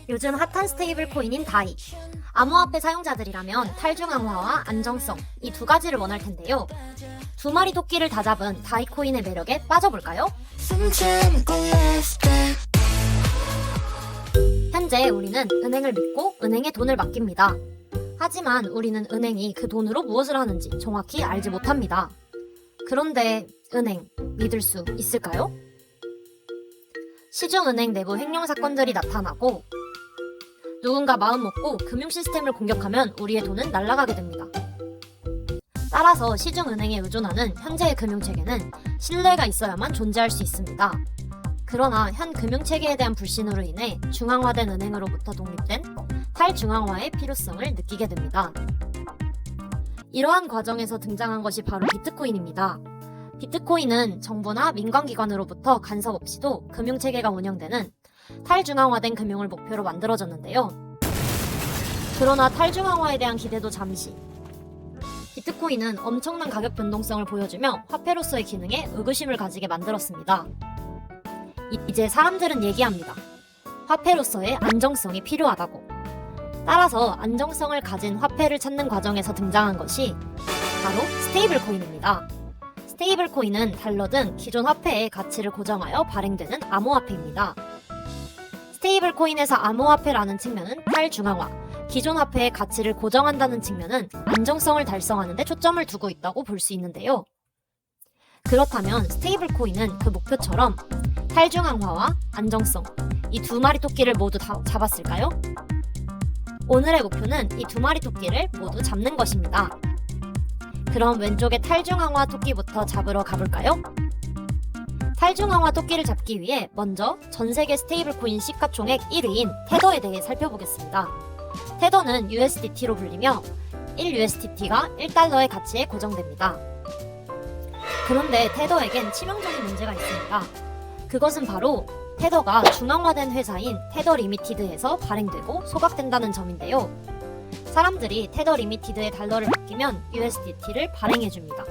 요즘 핫한 스테이블 코인인 다이. 암호화폐 사용자들이라면 탈중앙화와 안정성, 이 두 가지를 원할 텐데요. 두 마리 토끼를 다 잡은 다이 코인의 매력에 빠져볼까요? 현재 우리는 은행을 믿고 은행에 돈을 맡깁니다. 하지만 우리는 은행이 그 돈으로 무엇을 하는지 정확히 알지 못합니다. 그런데 은행, 믿을 수 있을까요? 시중은행 내부 횡령 사건들이 나타나고 누군가 마음 먹고 금융 시스템을 공격하면 우리의 돈은 날아가게 됩니다. 따라서 시중은행에 의존하는 현재의 금융체계는 신뢰가 있어야만 존재할 수 있습니다. 그러나 현 금융체계에 대한 불신으로 인해 중앙화된 은행으로부터 독립된 탈중앙화의 필요성을 느끼게 됩니다. 이러한 과정에서 등장한 것이 바로 비트코인입니다. 비트코인은 정부나 민간기관으로부터 간섭 없이도 금융체계가 운영되는 탈중앙화된 금융을 목표로 만들어졌는데요. 그러나 탈중앙화에 대한 기대도 잠시. 비트코인은 엄청난 가격 변동성을 보여주며 화폐로서의 기능에 의구심을 가지게 만들었습니다. 이제 사람들은 얘기합니다. 화폐로서의 안정성이 필요하다고. 따라서 안정성을 가진 화폐를 찾는 과정에서 등장한 것이 바로 스테이블 코인입니다. 스테이블 코인은 달러 등 기존 화폐의 가치를 고정하여 발행되는 암호화폐입니다. 스테이블 코인에서 암호화폐라는 측면은 탈중앙화, 기존 화폐의 가치를 고정한다는 측면은 안정성을 달성하는 데 초점을 두고 있다고 볼 수 있는데요. 그렇다면 스테이블 코인은 그 목표처럼 탈중앙화와 안정성, 이 두 마리 토끼를 모두 다 잡았을까요? 오늘의 목표는 이 두 마리 토끼를 모두 잡는 것입니다. 그럼 왼쪽의 탈중앙화 토끼부터 잡으러 가볼까요? 탈중앙화 토끼를 잡기 위해 먼저 전세계 스테이블 코인 시가총액 1위인 테더에 대해 살펴보겠습니다. 테더는 USDT로 불리며 1USDT가 1달러의 가치에 고정됩니다. 그런데 테더에겐 치명적인 문제가 있습니다. 그것은 바로 테더가 중앙화된 회사인 테더 리미티드에서 발행되고 소각된다는 점인데요. 사람들이 테더 리미티드에 달러를 맡기면 USDT를 발행해줍니다.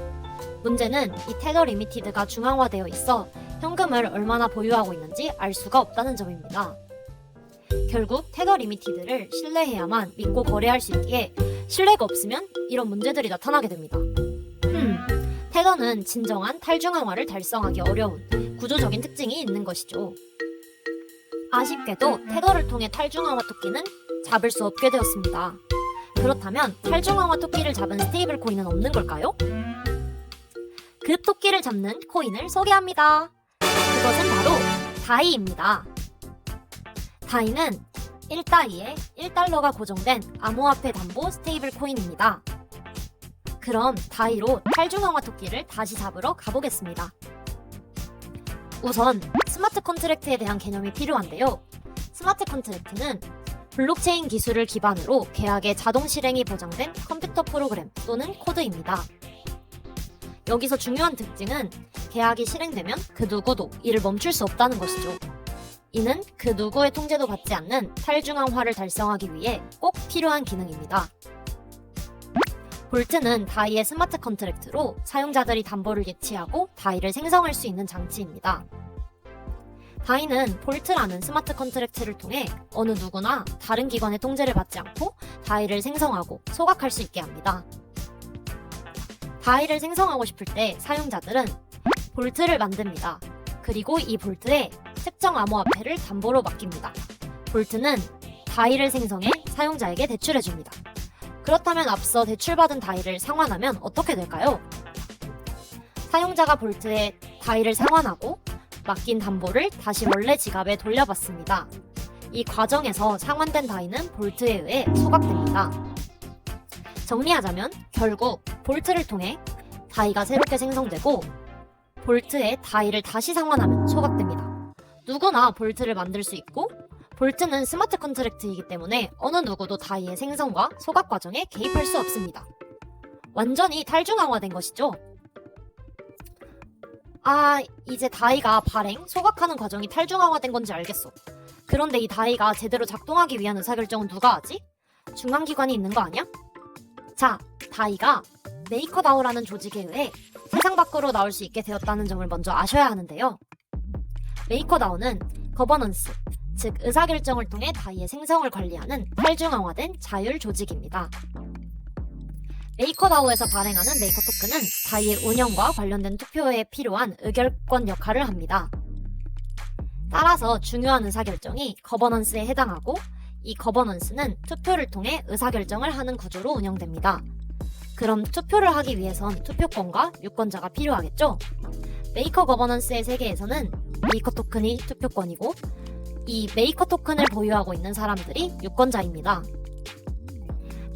문제는 이 테더 리미티드가 중앙화되어 있어 현금을 얼마나 보유하고 있는지 알 수가 없다는 점입니다. 결국 테더 리미티드를 신뢰해야만 믿고 거래할 수 있기에 신뢰가 없으면 이런 문제들이 나타나게 됩니다. 테더는 진정한 탈중앙화를 달성하기 어려운 구조적인 특징이 있는 것이죠. 아쉽게도 테더를 통해 탈중앙화 토끼는 잡을 수 없게 되었습니다. 그렇다면 탈중앙화 토끼를 잡은 스테이블 코인은 없는 걸까요? 그 토끼를 잡는 코인을 소개합니다. 그것은 바로 다이입니다. 다이는 1다이에 1달러가 고정된 암호화폐 담보 스테이블 코인입니다. 그럼 다이로 탈중앙화 토끼를 다시 잡으러 가보겠습니다. 우선 스마트 컨트랙트에 대한 개념이 필요한데요. 스마트 컨트랙트는 블록체인 기술을 기반으로 계약의 자동 실행이 보장된 컴퓨터 프로그램 또는 코드입니다. 여기서 중요한 특징은 계약이 실행되면 그 누구도 이를 멈출 수 없다는 것이죠. 이는 그 누구의 통제도 받지 않는 탈중앙화를 달성하기 위해 꼭 필요한 기능입니다. 볼트는 다이의 스마트 컨트랙트로 사용자들이 담보를 예치하고 다이를 생성할 수 있는 장치입니다. 다이는 볼트라는 스마트 컨트랙트를 통해 어느 누구나 다른 기관의 통제를 받지 않고 다이를 생성하고 소각할 수 있게 합니다. 다이를 생성하고 싶을 때 사용자들은 볼트를 만듭니다. 그리고 이 볼트에 특정 암호화폐를 담보로 맡깁니다. 볼트는 다이를 생성해 사용자에게 대출해줍니다. 그렇다면 앞서 대출받은 다이를 상환하면 어떻게 될까요? 사용자가 볼트에 다이를 상환하고 맡긴 담보를 다시 원래 지갑에 돌려받습니다. 이 과정에서 상환된 다이는 볼트에 의해 소각됩니다. 정리하자면 결국 볼트를 통해 다이가 새롭게 생성되고 볼트에 다이를 다시 상환하면 소각됩니다. 누구나 볼트를 만들 수 있고 볼트는 스마트 컨트랙트이기 때문에 어느 누구도 다이의 생성과 소각 과정에 개입할 수 없습니다. 완전히 탈중앙화된 것이죠. 이제 다이가 발행, 소각하는 과정이 탈중앙화된 건지 알겠어. 그런데 이 다이가 제대로 작동하기 위한 의사결정은 누가 하지? 중앙기관이 있는 거 아니야? 자, 다이가 메이커다오라는 조직에 의해 세상 밖으로 나올 수 있게 되었다는 점을 먼저 아셔야 하는데요. 메이커다오는 거버넌스, 즉 의사결정을 통해 다이의 생성을 관리하는 탈중앙화된 자율 조직입니다. 메이커다오에서 발행하는 메이커 토큰은 다이의 운영과 관련된 투표에 필요한 의결권 역할을 합니다. 따라서 중요한 의사결정이 거버넌스에 해당하고 이 거버넌스는 투표를 통해 의사결정을 하는 구조로 운영됩니다. 그럼 투표를 하기 위해선 투표권과 유권자가 필요하겠죠? 메이커 거버넌스의 세계에서는 메이커 토큰이 투표권이고 이 메이커 토큰을 보유하고 있는 사람들이 유권자입니다.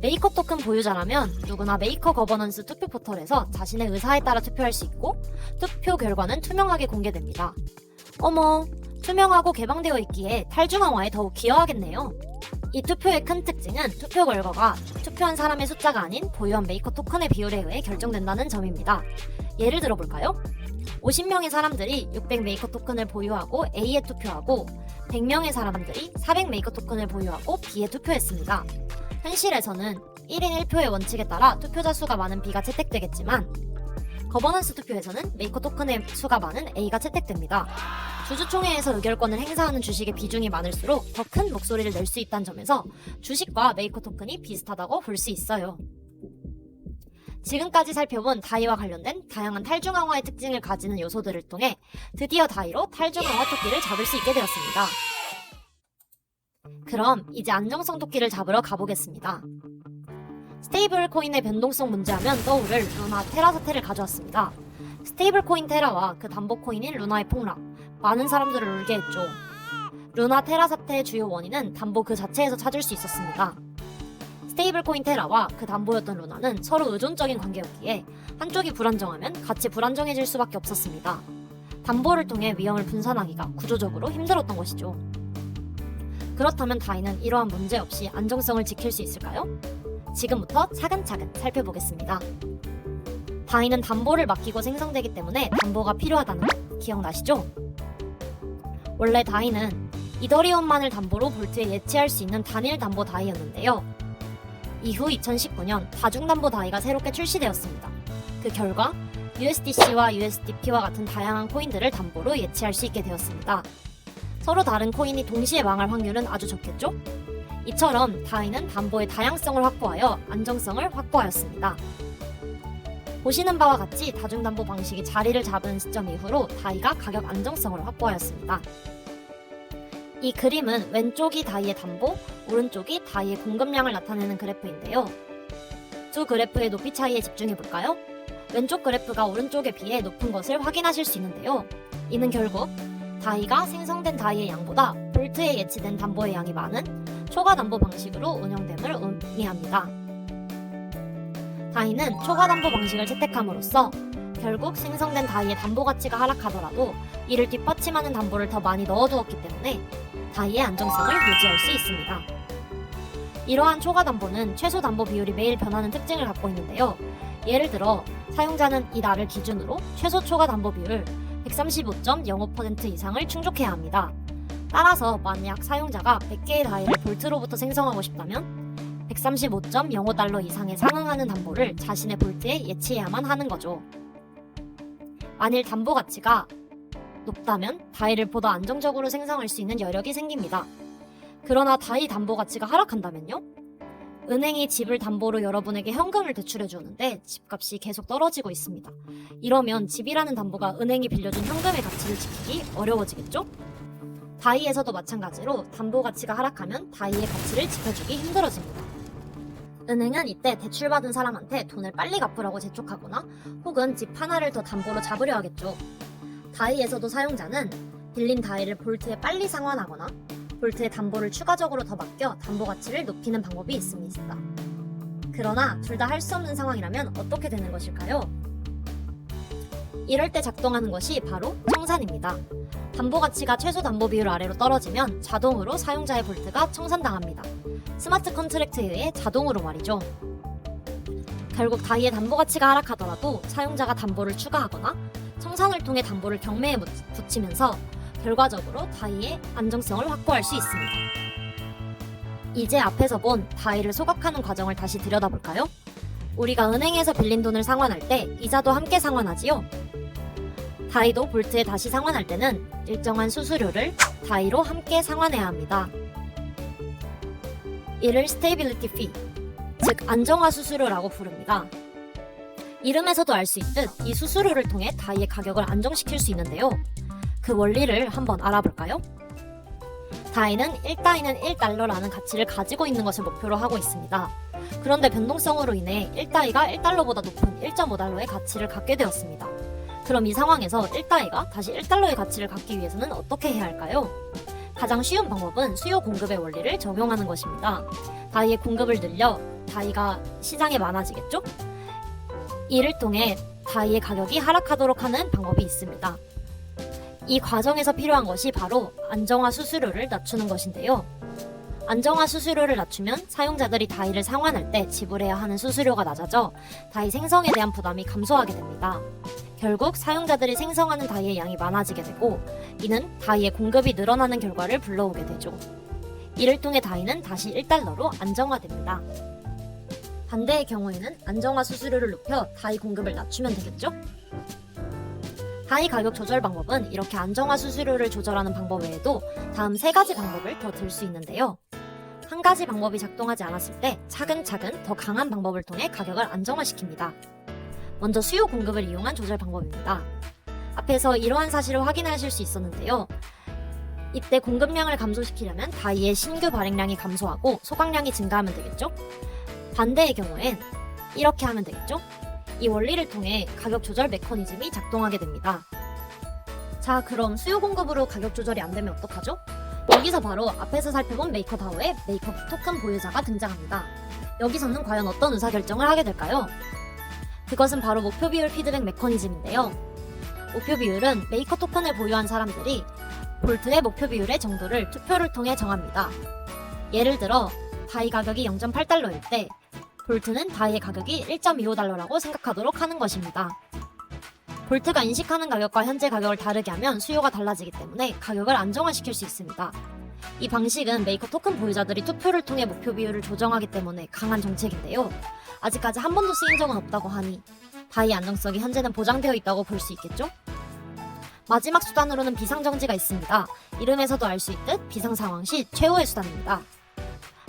메이커 토큰 보유자라면 누구나 메이커 거버넌스 투표 포털에서 자신의 의사에 따라 투표할 수 있고 투표 결과는 투명하게 공개됩니다. 어머, 투명하고 개방되어 있기에 탈중앙화에 더욱 기여하겠네요. 이 투표의 큰 특징은 투표 결과가 투표한 사람의 숫자가 아닌 보유한 메이커 토큰의 비율에 의해 결정된다는 점입니다. 예를 들어볼까요? 50명의 사람들이 600 메이커 토큰을 보유하고 A에 투표하고 100명의 사람들이 400 메이커 토큰을 보유하고 B에 투표했습니다. 현실에서는 1인 1표의 원칙에 따라 투표자 수가 많은 B가 채택되겠지만 거버넌스 투표에서는 메이커 토큰의 수가 많은 A가 채택됩니다. 주주총회에서 의결권을 행사하는 주식의 비중이 많을수록 더 큰 목소리를 낼 수 있다는 점에서 주식과 메이커 토큰이 비슷하다고 볼 수 있어요. 지금까지 살펴본 다이와 관련된 다양한 탈중앙화의 특징을 가지는 요소들을 통해 드디어 다이로 탈중앙화 토끼를 잡을 수 있게 되었습니다. 그럼 이제 안정성 토끼를 잡으러 가보겠습니다. 스테이블 코인의 변동성 문제하면 떠오를 루나 테라 사태를 가져왔습니다. 스테이블 코인 테라와 그 담보 코인인 루나의 폭락, 많은 사람들을 울게 했죠. 루나 테라 사태의 주요 원인은 담보 그 자체에서 찾을 수 있었습니다. 스테이블 코인 테라와 그 담보였던 루나는 서로 의존적인 관계였기에 한쪽이 불안정하면 같이 불안정해질 수밖에 없었습니다. 담보를 통해 위험을 분산하기가 구조적으로 힘들었던 것이죠. 그렇다면 다이는 이러한 문제 없이 안정성을 지킬 수 있을까요? 지금부터 차근차근 살펴보겠습니다. 다이는 담보를 맡기고 생성되기 때문에 담보가 필요하다는 거 기억나시죠? 원래 다이는 이더리움만을 담보로 볼트에 예치할 수 있는 단일 담보 다이였는데요. 이후 2019년 다중담보 다이가 새롭게 출시되었습니다. 그 결과 USDC와 USDP와 같은 다양한 코인들을 담보로 예치할 수 있게 되었습니다. 서로 다른 코인이 동시에 망할 확률은 아주 적겠죠? 이처럼 다이는 담보의 다양성을 확보하여 안정성을 확보하였습니다. 보시는 바와 같이 다중담보 방식이 자리를 잡은 시점 이후로 다이가 가격 안정성을 확보하였습니다. 이 그림은 왼쪽이 다이의 담보, 오른쪽이 다이의 공급량을 나타내는 그래프인데요. 두 그래프의 높이 차이에 집중해볼까요? 왼쪽 그래프가 오른쪽에 비해 높은 것을 확인하실 수 있는데요. 이는 결국 다이가 생성된 다이의 양보다 볼트에 예치된 담보의 양이 많은 초과담보 방식으로 운영됨을 의미합니다. 다이는 초과담보 방식을 채택함으로써 결국 생성된 다이의 담보 가치가 하락하더라도 이를 뒷받침하는 담보를 더 많이 넣어두었기 때문에 다이의 안정성을 유지할 수 있습니다. 이러한 초과담보는 최소 담보 비율이 매일 변하는 특징을 갖고 있는데요. 예를 들어 사용자는 이 날을 기준으로 최소 초과담보 비율 135.05% 이상을 충족해야 합니다. 따라서 만약 사용자가 100개의 다이를 볼트로부터 생성하고 싶다면 135.05달러 이상에 상응하는 담보를 자신의 볼트에 예치해야만 하는 거죠. 만일 담보 가치가 높다면 다이를 보다 안정적으로 생성할 수 있는 여력이 생깁니다. 그러나 다이 담보 가치가 하락한다면요? 은행이 집을 담보로 여러분에게 현금을 대출해 주는데 집값이 계속 떨어지고 있습니다. 이러면 집이라는 담보가 은행이 빌려준 현금의 가치를 지키기 어려워지겠죠? 다이에서도 마찬가지로 담보 가치가 하락하면 다이의 가치를 지켜주기 힘들어집니다. 은행은 이때 대출받은 사람한테 돈을 빨리 갚으라고 재촉하거나 혹은 집 하나를 더 담보로 잡으려 하겠죠. 다이에서도 사용자는 빌린 다이를 볼트에 빨리 상환하거나 볼트에 담보를 추가적으로 더 맡겨 담보 가치를 높이는 방법이 있습니다. 그러나 둘 다 할 수 없는 상황이라면 어떻게 되는 것일까요? 이럴 때 작동하는 것이 바로 청산입니다. 담보 가치가 최소 담보 비율 아래로 떨어지면 자동으로 사용자의 볼트가 청산당합니다. 스마트 컨트랙트에 의해 자동으로 말이죠. 결국 다이의 담보 가치가 하락하더라도 사용자가 담보를 추가하거나 청산을 통해 담보를 경매에 붙이면서 결과적으로 다이의 안정성을 확보할 수 있습니다. 이제 앞에서 본 다이를 소각하는 과정을 다시 들여다볼까요? 우리가 은행에서 빌린 돈을 상환할 때 이자도 함께 상환하지요? 다이도 볼트에 다시 상환할 때는 일정한 수수료를 다이로 함께 상환해야 합니다. 이를 스테이빌리티 피, 즉 안정화 수수료라고 부릅니다. 이름에서도 알 수 있듯 이 수수료를 통해 다이의 가격을 안정시킬 수 있는데요. 그 원리를 한번 알아볼까요? 다이는 1다이는 1달러라는 가치를 가지고 있는 것을 목표로 하고 있습니다. 그런데 변동성으로 인해 1다이가 1달러보다 높은 1.5달러의 가치를 갖게 되었습니다. 그럼 이 상황에서 1다이가 다시 1달러의 가치를 갖기 위해서는 어떻게 해야 할까요? 가장 쉬운 방법은 수요 공급의 원리를 적용하는 것입니다. 다이의 공급을 늘려 다이가 시장에 많아지겠죠? 이를 통해 다이의 가격이 하락하도록 하는 방법이 있습니다. 이 과정에서 필요한 것이 바로 안정화 수수료를 낮추는 것인데요. 안정화 수수료를 낮추면 사용자들이 다이를 상환할 때 지불해야 하는 수수료가 낮아져 다이 생성에 대한 부담이 감소하게 됩니다. 결국 사용자들이 생성하는 다이의 양이 많아지게 되고 이는 다이의 공급이 늘어나는 결과를 불러오게 되죠. 이를 통해 다이는 다시 1달러로 안정화됩니다. 반대의 경우에는 안정화 수수료를 높여 다이 공급을 낮추면 되겠죠? 다이 가격 조절 방법은 이렇게 안정화 수수료를 조절하는 방법 외에도 다음 3가지 방법을 더 들 수 있는데요. 한 가지 방법이 작동하지 않았을 때 차근차근 더 강한 방법을 통해 가격을 안정화시킵니다. 먼저 수요 공급을 이용한 조절 방법입니다. 앞에서 이러한 사실을 확인하실 수 있었는데요. 이때 공급량을 감소시키려면 다이의 신규 발행량이 감소하고 소각량이 증가하면 되겠죠? 반대의 경우엔 이렇게 하면 되겠죠? 이 원리를 통해 가격 조절 메커니즘이 작동하게 됩니다. 자, 그럼 수요 공급으로 가격 조절이 안 되면 어떡하죠? 여기서 바로 앞에서 살펴본 메이커다오의 메이커 토큰 보유자가 등장합니다. 여기서는 과연 어떤 의사결정을 하게 될까요? 그것은 바로 목표 비율 피드백 메커니즘인데요. 목표 비율은 메이커 토큰을 보유한 사람들이 볼트의 목표 비율의 정도를 투표를 통해 정합니다. 예를 들어 다이 가격이 0.8달러일 때 볼트는 다이의 가격이 1.25달러라고 생각하도록 하는 것입니다. 볼트가 인식하는 가격과 현재 가격을 다르게 하면 수요가 달라지기 때문에 가격을 안정화시킬 수 있습니다. 이 방식은 메이커 토큰 보유자들이 투표를 통해 목표 비율을 조정하기 때문에 강한 정책인데요. 아직까지 한 번도 쓰인 적은 없다고 하니 다이 안정성이 현재는 보장되어 있다고 볼 수 있겠죠? 마지막 수단으로는 비상정지가 있습니다. 이름에서도 알 수 있듯 비상 상황 시 최후의 수단입니다.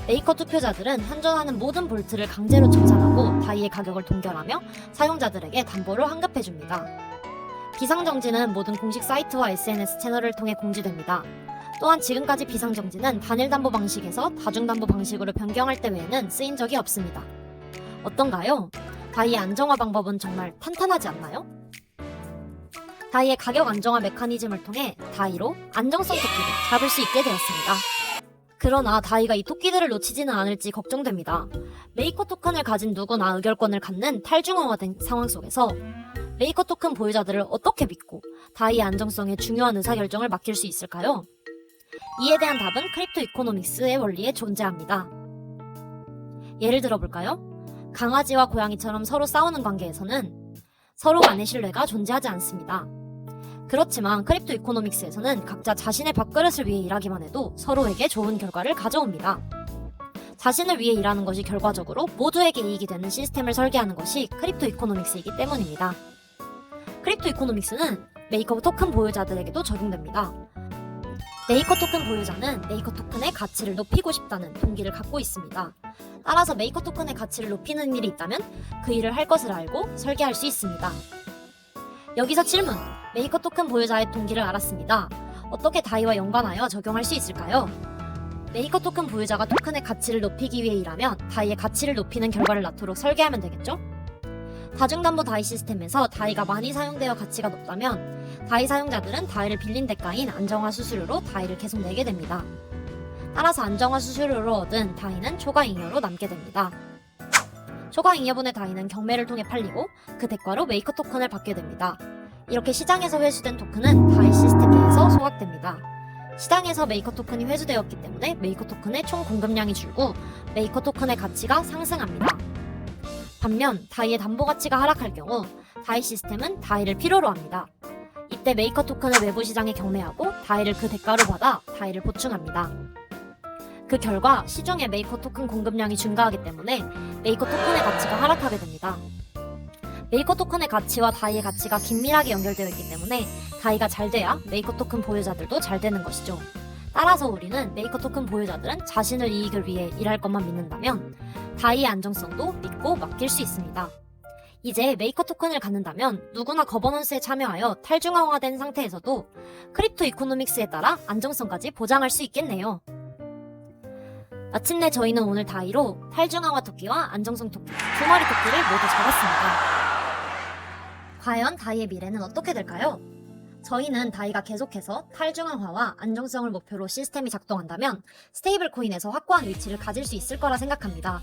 메이커 투표자들은 현존하는 모든 볼트를 강제로 청산하고 다이의 가격을 동결하며 사용자들에게 담보를 환급해줍니다. 비상정지는 모든 공식 사이트와 SNS 채널을 통해 공지됩니다. 또한 지금까지 비상정지는 단일담보 방식에서 다중담보 방식으로 변경할 때 외에는 쓰인 적이 없습니다. 어떤가요? 다이의 안정화 방법은 정말 탄탄하지 않나요? 다이의 가격 안정화 메커니즘을 통해 다이로 안정성 토끼를 잡을 수 있게 되었습니다. 그러나 다이가 이 토끼들을 놓치지는 않을지 걱정됩니다. 메이커 토큰을 가진 누구나 의결권을 갖는 탈중앙화된 상황 속에서 메이커 토큰 보유자들을 어떻게 믿고 다이의 안정성에 중요한 의사결정을 맡길 수 있을까요? 이에 대한 답은 크립토 이코노믹스의 원리에 존재합니다. 예를 들어볼까요? 강아지와 고양이처럼 서로 싸우는 관계에서는 서로 간의 신뢰가 존재하지 않습니다. 그렇지만 크립토 이코노믹스에서는 각자 자신의 밥그릇을 위해 일하기만 해도 서로에게 좋은 결과를 가져옵니다. 자신을 위해 일하는 것이 결과적으로 모두에게 이익이 되는 시스템을 설계하는 것이 크립토 이코노믹스이기 때문입니다. 크립토 이코노믹스는 메이커 토큰 보유자들에게도 적용됩니다. 메이커 토큰 보유자는 메이커 토큰의 가치를 높이고 싶다는 동기를 갖고 있습니다. 따라서 메이커 토큰의 가치를 높이는 일이 있다면 그 일을 할 것을 알고 설계할 수 있습니다. 여기서 질문! 메이커 토큰 보유자의 동기를 알았습니다. 어떻게 다이와 연관하여 적용할 수 있을까요? 메이커 토큰 보유자가 토큰의 가치를 높이기 위해 일하면 다이의 가치를 높이는 결과를 낳도록 설계하면 되겠죠? 다중담보 다이 시스템에서 다이가 많이 사용되어 가치가 높다면 다이 사용자들은 다이를 빌린 대가인 안정화 수수료로 다이를 계속 내게 됩니다. 따라서 안정화 수수료를 얻은 다이는 초과 잉여로 남게 됩니다. 초과 잉여분의 다이는 경매를 통해 팔리고 그 대가로 메이커 토큰을 받게 됩니다. 이렇게 시장에서 회수된 토큰은 다이 시스템 내에서 소각됩니다. 시장에서 메이커 토큰이 회수되었기 때문에 메이커 토큰의 총 공급량이 줄고 메이커 토큰의 가치가 상승합니다. 반면 다이의 담보 가치가 하락할 경우 다이 시스템은 다이를 필요로 합니다. 이때 메이커 토큰을 외부 시장에 경매하고 다이를 그 대가로 받아 다이를 보충합니다. 그 결과 시중에 메이커 토큰 공급량이 증가하기 때문에 메이커 토큰의 가치가 하락하게 됩니다. 메이커 토큰의 가치와 다이의 가치가 긴밀하게 연결되어 있기 때문에 다이가 잘 돼야 메이커 토큰 보유자들도 잘 되는 것이죠. 따라서 우리는 메이커 토큰 보유자들은 자신의 이익을 위해 일할 것만 믿는다면 다이의 안정성도 믿고 맡길 수 있습니다. 이제 메이커 토큰을 갖는다면 누구나 거버넌스에 참여하여 탈중앙화된 상태에서도 크립토 이코노믹스에 따라 안정성까지 보장할 수 있겠네요. 마침내 저희는 오늘 다이로 탈중앙화 토끼와 안정성 토끼 두 마리 토끼를 모두 잡았습니다. 과연 다이의 미래는 어떻게 될까요? 저희는 다이가 계속해서 탈중앙화와 안정성을 목표로 시스템이 작동한다면 스테이블 코인에서 확고한 위치를 가질 수 있을 거라 생각합니다.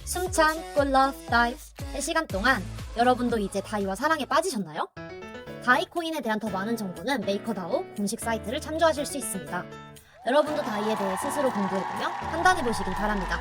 숨찬 꿀러브 다이 3시간 동안 여러분도 이제 다이와 사랑에 빠지셨나요? 다이 코인에 대한 더 많은 정보는 메이커다오 공식 사이트를 참조하실 수 있습니다. 여러분도 다이에 대해 스스로 공부해보며 판단해보시길 바랍니다.